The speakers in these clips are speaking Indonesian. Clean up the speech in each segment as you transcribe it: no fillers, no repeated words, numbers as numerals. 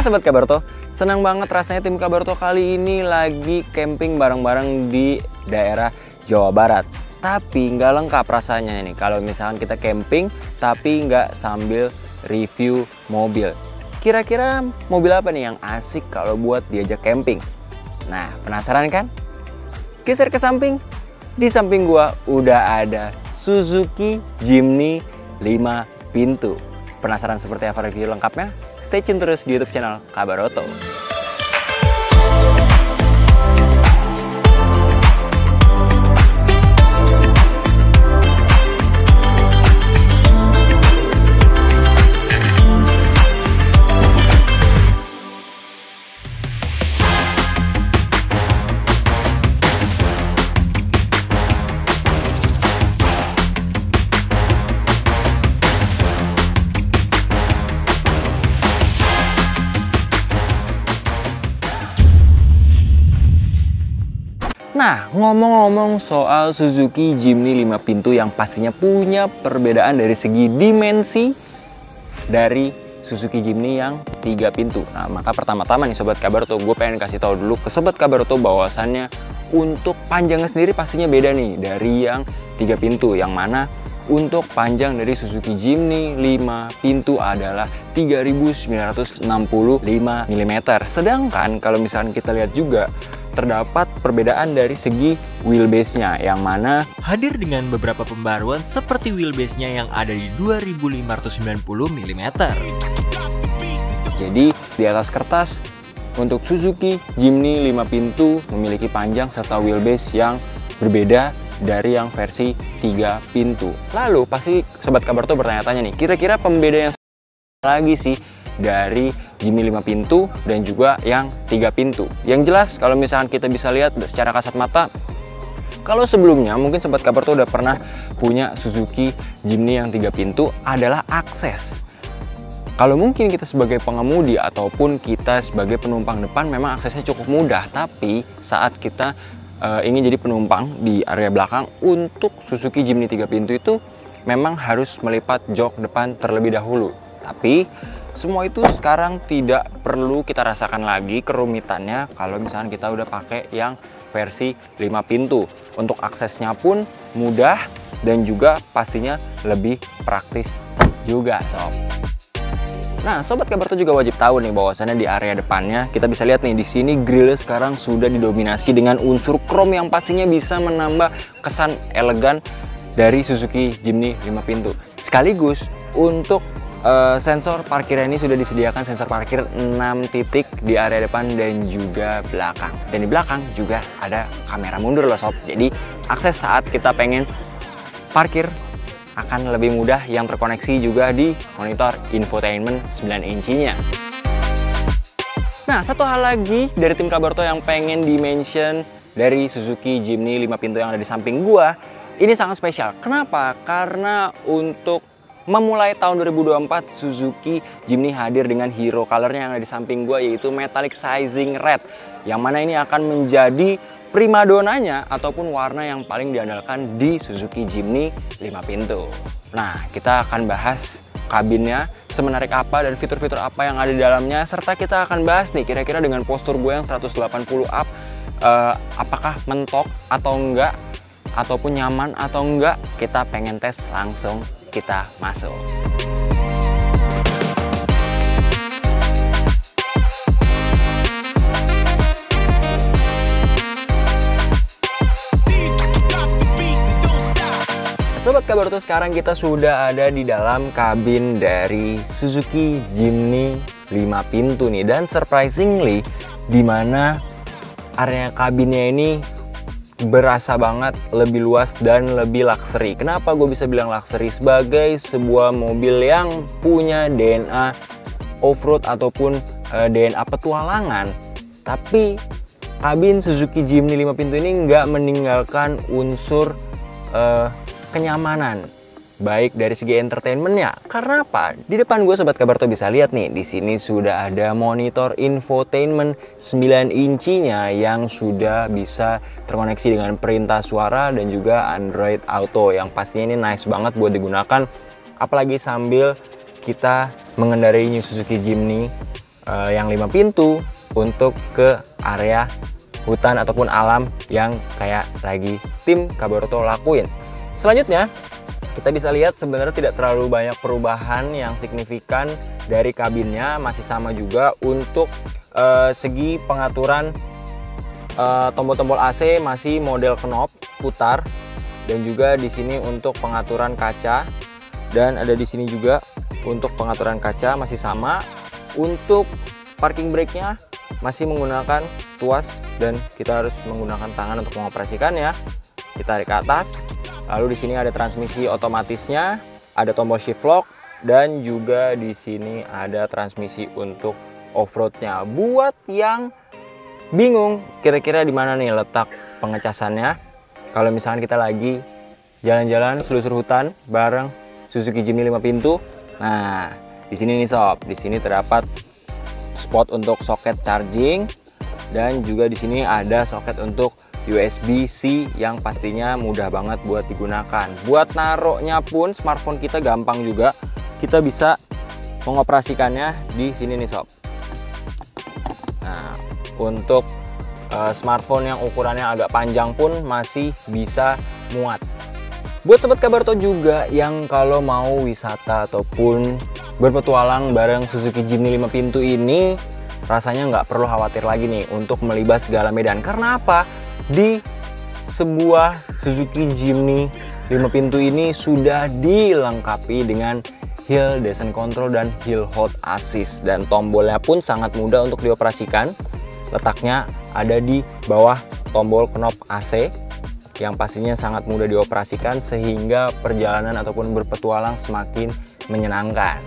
Halo Sobat Kabarto, senang banget rasanya tim Kabarto kali ini lagi camping bareng-bareng di daerah Jawa Barat. Tapi nggak lengkap rasanya nih kalau misalkan kita camping tapi nggak sambil review mobil. Kira-kira mobil apa nih yang asik kalau buat diajak camping? Nah, penasaran kan? Geser ke samping. Di samping gua udah ada Suzuki Jimny 5 pintu. Penasaran seperti apa review lengkapnya? Stay tune terus di YouTube channel Kabaroto. Nah, ngomong-ngomong soal Suzuki Jimny 5 pintu yang pastinya punya perbedaan dari segi dimensi dari Suzuki Jimny yang 3 pintu. Nah, maka pertama-tama nih Sobat Kabarto, gue pengen kasih tahu dulu ke Sobat Kabarto bahwasannya untuk panjangnya sendiri pastinya beda nih dari yang 3 pintu. Yang mana untuk panjang dari Suzuki Jimny 5 pintu adalah 3965 mm. Sedangkan kalau misalkan kita lihat juga terdapat perbedaan dari segi wheelbase-nya yang mana hadir dengan beberapa pembaruan seperti wheelbase-nya yang ada di 2590 mm. Jadi di atas kertas untuk Suzuki Jimny 5 pintu memiliki panjang serta wheelbase yang berbeda dari yang versi 3 pintu. Lalu pasti Sobat Kabarto bertanya-tanya nih, kira-kira pembeda yang lagi sih dari Jimny 5 pintu dan juga yang 3 pintu. Yang jelas kalau misalkan kita bisa lihat secara kasat mata, kalau sebelumnya mungkin Sobat Kabarto udah pernah punya Suzuki Jimny yang 3 pintu adalah akses. Kalau mungkin kita sebagai pengemudi ataupun kita sebagai penumpang depan memang aksesnya cukup mudah, tapi saat kita ingin jadi penumpang di area belakang untuk Suzuki Jimny 3 pintu itu memang harus melipat jok depan terlebih dahulu. Tapi semua itu sekarang tidak perlu kita rasakan lagi kerumitannya kalau misalkan kita udah pakai yang versi 5 pintu. Untuk aksesnya pun mudah dan juga pastinya lebih praktis juga, Sob. Nah, Sobat Kabarto juga wajib tahu nih bahwasannya di area depannya kita bisa lihat nih di sini grillnya sekarang sudah didominasi dengan unsur chrome yang pastinya bisa menambah kesan elegan dari Suzuki Jimny 5 pintu. Sekaligus untuk sensor parkir ini sudah disediakan sensor parkir 6 titik di area depan dan juga belakang. Dan di belakang juga ada kamera mundur loh Sob. Jadi akses saat kita pengen parkir akan lebih mudah yang terkoneksi juga di monitor infotainment 9 inchinya. Nah, satu hal lagi dari tim Kabarto yang pengen di-mention dari Suzuki Jimny 5 pintu yang ada di samping gua, ini sangat spesial. Kenapa? Karena untuk memulai tahun 2024 Suzuki Jimny hadir dengan hero colornya yang ada di samping gua, yaitu metallic sizing red, yang mana ini akan menjadi primadonanya ataupun warna yang paling diandalkan di Suzuki Jimny 5 pintu. Nah, kita akan bahas kabinnya semenarik apa dan fitur-fitur apa yang ada di dalamnya, serta kita akan bahas nih kira-kira dengan postur gue yang 180 up apakah mentok atau enggak ataupun nyaman atau enggak. Kita pengen tes langsung, kita masuk. Sobat Kabarto, sekarang kita sudah ada di dalam kabin dari Suzuki Jimny 5 pintu nih, dan surprisingly di mana area kabinnya ini berasa banget lebih luas dan lebih luxury. Kenapa gue bisa bilang luxury? Sebagai sebuah mobil yang punya DNA off-road ataupun DNA petualangan, tapi kabin Suzuki Jimny 5 pintu ini nggak meninggalkan unsur kenyamanan, baik dari segi entertainmentnya. Karena apa? Di depan gue Sobat Kabarto bisa lihat nih, di sini sudah ada monitor infotainment 9 inchinya yang sudah bisa terkoneksi dengan perintah suara dan juga Android Auto, yang pastinya ini nice banget buat digunakan apalagi sambil kita mengendarai New Suzuki Jimny yang 5 pintu untuk ke area hutan ataupun alam yang kayak lagi tim Kabaroto lakuin. Selanjutnya kita bisa lihat sebenarnya tidak terlalu banyak perubahan yang signifikan dari kabinnya, masih sama juga. Untuk segi pengaturan tombol-tombol AC masih model knob putar, dan juga di sini untuk pengaturan kaca, dan ada di sini juga untuk pengaturan kaca masih sama. Untuk parking brake-nya masih menggunakan tuas dan kita harus menggunakan tangan untuk mengoperasikannya. Kita tarik ke atas. Lalu di sini ada transmisi otomatisnya, ada tombol shift lock, dan juga di sini ada transmisi untuk off-roadnya. Buat yang bingung kira-kira di mana nih letak pengecasannya, kalau misalkan kita lagi jalan-jalan selusur hutan bareng Suzuki Jimny 5 pintu, nah di sini nih sob, di sini terdapat spot untuk soket charging, dan juga di sini ada soket untuk USB-C yang pastinya mudah banget buat digunakan. Buat naruhnya pun smartphone kita gampang juga, kita bisa mengoperasikannya di sini nih sob. Nah, untuk smartphone yang ukurannya agak panjang pun masih bisa muat. Buat sobat Kabaroto juga yang kalau mau wisata ataupun berpetualang bareng Suzuki Jimny 5 pintu ini, rasanya nggak perlu khawatir lagi nih untuk melibas segala medan. Karena apa? Di sebuah Suzuki Jimny 5 pintu ini sudah dilengkapi dengan hill descent control dan hill hold assist, dan tombolnya pun sangat mudah untuk dioperasikan. Letaknya ada di bawah tombol knob AC yang pastinya sangat mudah dioperasikan sehingga perjalanan ataupun berpetualang semakin menyenangkan.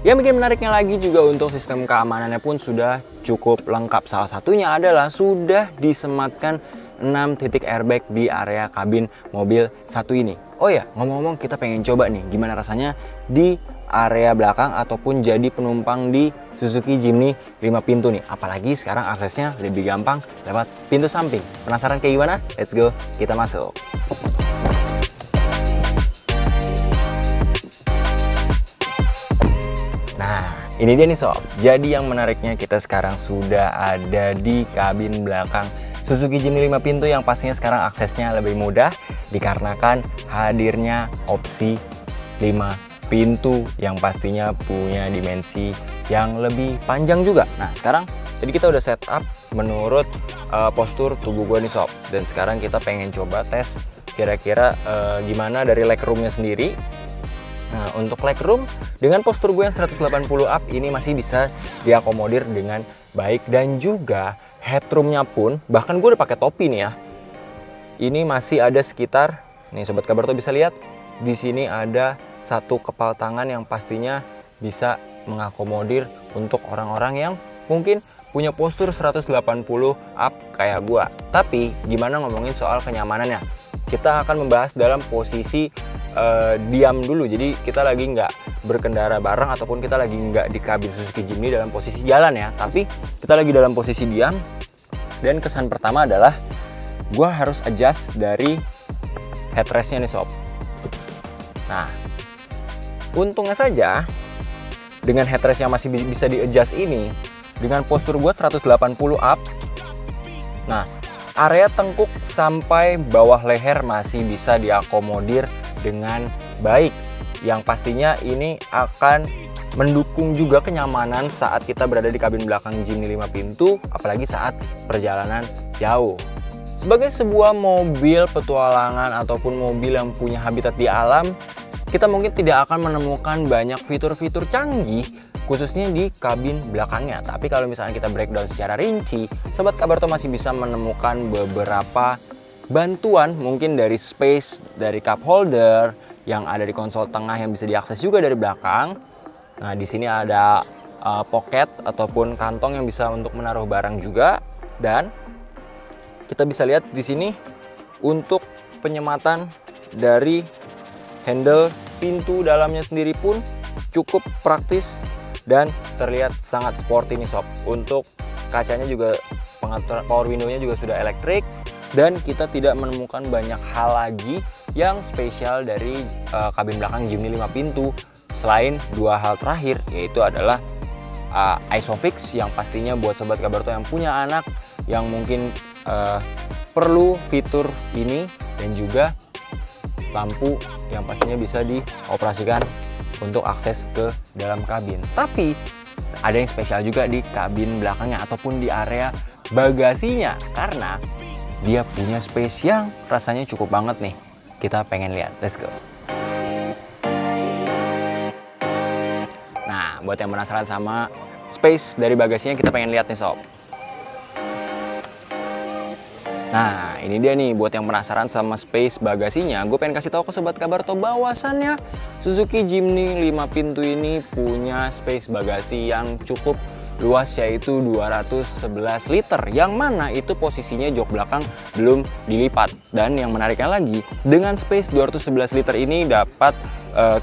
Yang bikin menariknya lagi juga untuk sistem keamanannya pun sudah cukup lengkap. Salah satunya adalah sudah disematkan 6 titik airbag di area kabin mobil satu ini. Oh ya, ngomong-ngomong kita pengen coba nih gimana rasanya di area belakang ataupun jadi penumpang di Suzuki Jimny 5 pintu nih. Apalagi sekarang aksesnya lebih gampang lewat pintu samping. Penasaran kayak gimana? Let's go, kita masuk. Nah, ini dia nih sob. Jadi yang menariknya kita sekarang sudah ada di kabin belakang Suzuki Jimny 5 pintu yang pastinya sekarang aksesnya lebih mudah dikarenakan hadirnya opsi 5 pintu yang pastinya punya dimensi yang lebih panjang juga. Nah, sekarang jadi kita udah setup menurut postur tubuh gue nih sob. Dan sekarang kita pengen coba tes kira-kira gimana dari legroomnya sendiri. Nah, untuk legroom dengan postur gue yang 180 up ini masih bisa diakomodir dengan baik, dan juga headroomnya pun bahkan gue udah pakai topi nih ya. Ini masih ada sekitar nih sobat Kabaroto bisa lihat di sini ada satu kepal tangan yang pastinya bisa mengakomodir untuk orang-orang yang mungkin punya postur 180 up kayak gue. Tapi gimana ngomongin soal kenyamanannya? Kita akan membahas dalam posisi diam dulu. Jadi kita lagi nggak berkendara bareng ataupun kita lagi nggak di kabin Suzuki Jimny dalam posisi jalan ya, tapi kita lagi dalam posisi diam. Dan kesan pertama adalah gue harus adjust dari headrestnya nih sob. Nah, untungnya saja dengan headrest yang masih bisa di adjust ini, dengan postur gue 180 up, nah area tengkuk sampai bawah leher masih bisa diakomodir dengan baik, yang pastinya ini akan mendukung juga kenyamanan saat kita berada di kabin belakang Jimny 5 pintu, apalagi saat perjalanan jauh. Sebagai sebuah mobil petualangan ataupun mobil yang punya habitat di alam, kita mungkin tidak akan menemukan banyak fitur-fitur canggih khususnya di kabin belakangnya. Tapi kalau misalnya kita breakdown secara rinci, sobat Kabaroto masih bisa menemukan beberapa bantuan mungkin dari space, dari cup holder yang ada di konsol tengah yang bisa diakses juga dari belakang. Nah, di sini ada pocket ataupun kantong yang bisa untuk menaruh barang juga, dan kita bisa lihat di sini untuk penyematan dari handle pintu dalamnya sendiri pun cukup praktis dan terlihat sangat sporty nih sob. Untuk kacanya juga pengaturan power window-nya juga sudah elektrik, dan kita tidak menemukan banyak hal lagi yang spesial dari kabin belakang Jimny 5 pintu selain dua hal terakhir, yaitu adalah Isofix yang pastinya buat Sobat Kabarto yang punya anak yang mungkin perlu fitur ini, dan juga lampu yang pastinya bisa dioperasikan untuk akses ke dalam kabin. Tapi ada yang spesial juga di kabin belakangnya ataupun di area bagasinya, karena dia punya space yang rasanya cukup banget nih. Kita pengen lihat, let's go. Nah, buat yang penasaran sama space dari bagasinya, kita pengen lihat nih sob. Nah, ini dia nih, buat yang penasaran sama space bagasinya, gue pengen kasih tahu ke Sobat Kabarto bahwasannya Suzuki Jimny 5 pintu ini punya space bagasi yang cukup luas, yaitu 211 liter, yang mana itu posisinya jok belakang belum dilipat. Dan yang menariknya lagi, dengan space 211 liter ini dapat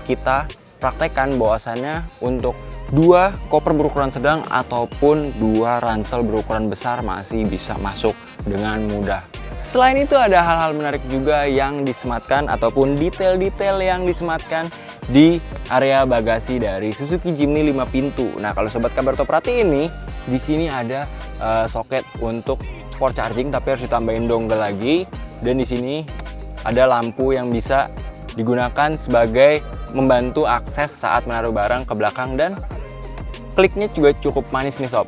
kita praktekkan bahwasannya untuk 2 koper berukuran sedang ataupun 2 ransel berukuran besar masih bisa masuk dengan mudah. Selain itu ada hal-hal menarik juga yang disematkan ataupun detail-detail yang disematkan di area bagasi dari Suzuki Jimny 5 pintu. Nah, kalau Sobat Kabarto perhatiin nih, di sini ada soket untuk port charging tapi harus ditambahin dongle lagi, dan di sini ada lampu yang bisa digunakan sebagai membantu akses saat menaruh barang ke belakang, dan kliknya juga cukup manis nih sob.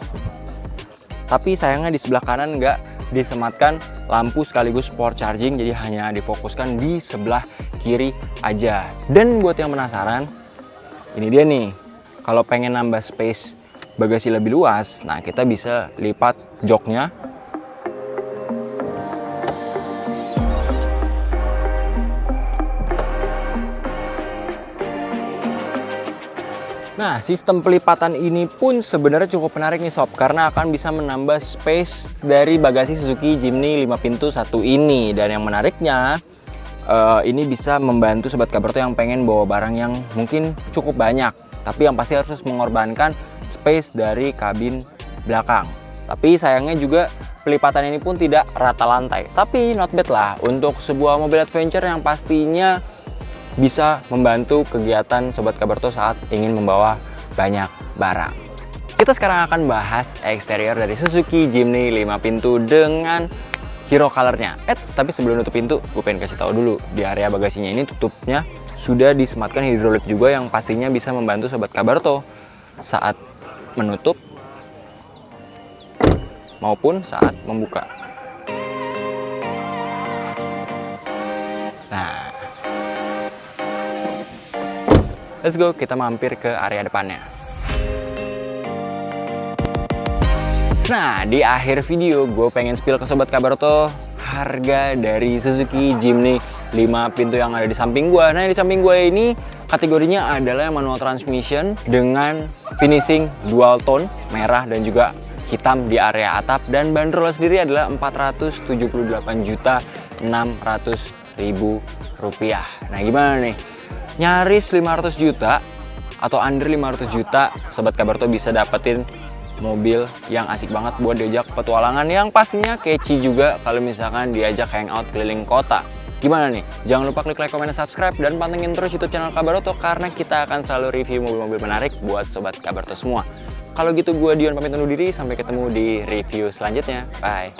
Tapi sayangnya di sebelah kanan nggak disematkan lampu sekaligus port charging, jadi hanya difokuskan di sebelah kiri aja. Dan buat yang penasaran, ini dia nih, kalau pengen nambah space bagasi lebih luas, nah kita bisa lipat joknya. Nah, sistem pelipatan ini pun sebenarnya cukup menarik nih sob, karena akan bisa menambah space dari bagasi Suzuki Jimny 5 pintu satu ini. Dan yang menariknya, ini bisa membantu Sobat Kabarto yang pengen bawa barang yang mungkin cukup banyak, tapi yang pasti harus mengorbankan space dari kabin belakang. Tapi sayangnya juga pelipatan ini pun tidak rata lantai. Tapi not bad lah untuk sebuah mobil adventure yang pastinya bisa membantu kegiatan Sobat Kabarto saat ingin membawa banyak barang. Kita sekarang akan bahas eksterior dari Suzuki Jimny 5 pintu dengan hero colornya. Tapi sebelum nutup pintu, gue pengen kasih tahu dulu, di area bagasinya ini tutupnya sudah disematkan hidrolik juga yang pastinya bisa membantu Sobat Kabarto saat menutup maupun saat membuka. Nah, let's go, kita mampir ke area depannya. Nah, di akhir video gue pengen spill ke Sobat Kabarto harga dari Suzuki Jimny 5 pintu yang ada di samping gue. Nah, di samping gue ini kategorinya adalah manual transmission dengan finishing dual tone, merah dan juga hitam di area atap. Dan bandrol sendiri adalah Rp478.600.000. Nah, gimana nih? Nyaris 500 juta atau under 500 juta, Sobat Kabarto bisa dapetin mobil yang asik banget buat diajak petualangan, yang pastinya catchy juga kalau misalkan diajak hangout keliling kota. Gimana nih? Jangan lupa klik like, komen, dan subscribe, dan pantengin terus YouTube channel Kabarto karena kita akan selalu review mobil-mobil menarik buat Sobat Kabarto semua. Kalau gitu gue Dion pamit undur diri, sampai ketemu di review selanjutnya. Bye.